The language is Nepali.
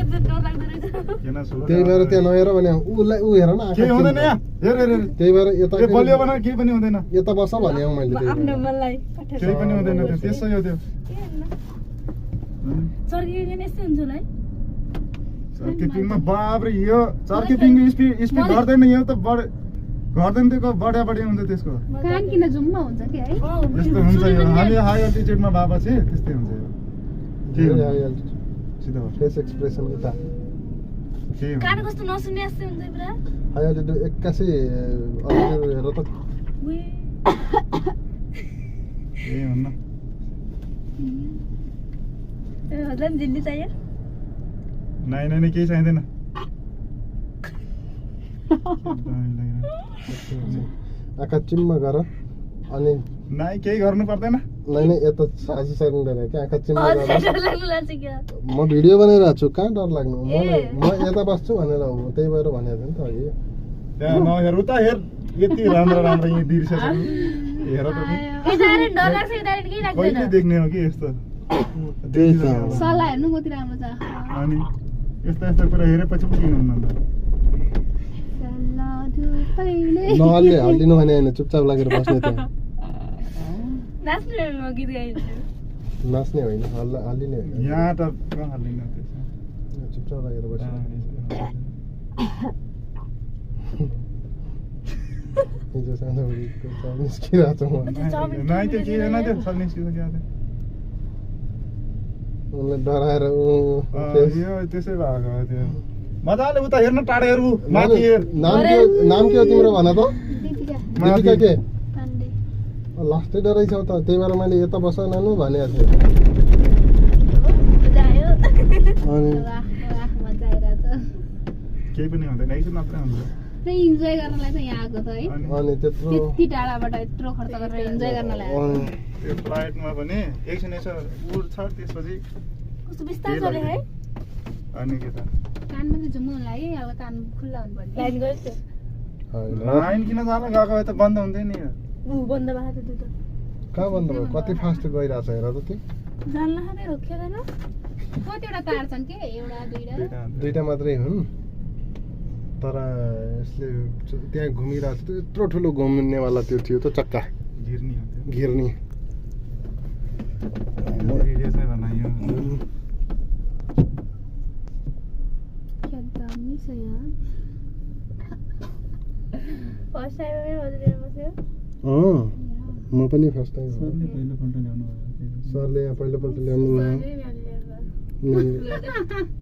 त्यही भएर त्यहाँ नहेर भने उसलाई ऊ हेर न के हुँदैन यहाँ हेर हेर हेर त्यही भएर यता ए बलियो बना केही पनि हुँदैन यता बस भने मैले त्यही आफ्नो मनलाई केही पनि हुँदैन त्यो त्यसै हो त्यो चर्कियो नि यस्तै हुन्छ होला है चर्के पिङमा बाबरे यो चर्के पिङ स्पिड घट्दैन यो त घट्दैन त्यो बढ्या बढी हुन्छ त्यसको कान किन जुम्मा हुन्छ के है यस्तो हुन्छ यो हामी हाई अल्टिट्युडमा बाबा चाहिँ त्यस्तै हुन्छ यो के भएर हुन्छ सिधा हो फेस एक्सप्रेसन उता के हुन्छ कान कस्तो नसुन्ने जस्तै हुन्छ पुरा हाई अल्टिट्युड 81 अल्टिट्युड हेर त उही ए हुन्न हजुर दिल्ली चाहियो नाइ नाइ केही चाहिँदैन आँखा चिम्म गर अनि नाइ केही गर्नु पर्दैन नै नै यता सासी सक्दैन क्या आँखा चिम्म गर डर लाग्नु लाग्छ क्या म भिडियो बनाइरहेको छु कहाँ डर लाग्नु म यता बस्छु भनेर हो त्यही भएर भनेको थिएँ नि त अघि त्यहाँ नहेर उता हेर यति राम्रो राम्रो यहाँ दृश्य छ हेर त ए डाइरेक्ट डर लाग्छ कि डाइरेक्ट केही कहिले लाग्दैन देख्ने हो कि यस्तो त्यही त सल्लाह हेर्नु कति राम्रो छ अनि यस्ता यस्ता कुरा हेरेपछि पो किन्नुहुन्न त सल्लाह धुपैले नहल्ले हल्लिनु भने होइन चुपचाप लागेर बस्ने त्यहाँ नाच्नु म गीत गाइदिन्छु नाच्ने होइन हल्लिने होइन यहाँ त कहाँ हाल्दैन त्यसो चुपचाप लागेर बस्ने हिजो सानो निस्किरहेको छ म नाइ त्यो के होइन त्यो सब निस्किसक्यो क्या उनलाई डराएर यो त्यसै भएको हो त्यो मजाले उता हेर्न टाढा हेर्नु माथि हेर नाम के हो तिम्रो भन त दिपिका दिपिका के पाण्डे लास्टै डराइ छ त त्यही भएर मैले यता बस नानु भनेको थिएँ मजा आयो अनि वाह वाह मजा आइरहेछ केही पनि हुँदैन एकछिन मात्रै हुन्छ त्यही इन्जोय गर्नलाई त यहाँ आएको त है अनि त्यत्रो त्यति टाढाबाट यत्रो खर्च गरेर इन्जोय गर्नलाई आएको। अनि त्यो फ्लाइटमा पनि एकछिन यसो उड्छ त्यसपछि कस्तो बिस्तार चले है अनि के त कानमा चाहिँ झुम्नु लागि अब कान खुल्ला हुनु पर्ने लाइन गयो त्यो होइन लाइन किन जान गएको भए त बन्द हुन्थ्यो नि ऊ बन्द भएको थियो त्यो त कहाँ बन्द भयो कति फास्ट गइरहेछ हेर त त्यो जान्न खाने रोकिँदैन कतिवटा तार छन् के एउटा दुईटा दुईटा मात्रै हुन् तर यसले त्यहाँ घुमिरहेको छ यत्रो ठुलो घुम्नेवाला त्यो थियो त चक्का घिर्नी हो त्यो घिर्नी भिडियो चाहिँ बनायो क्या दामी छ यहाँ फर्स्ट टाइम हजुर बस्यो म पनि फर्स्ट टाइम सरले पहिलोपल्ट ल्याउनु भएको सरले यहाँ पहिलोपल्ट ल्याउनु भयो सरले ल्याउनु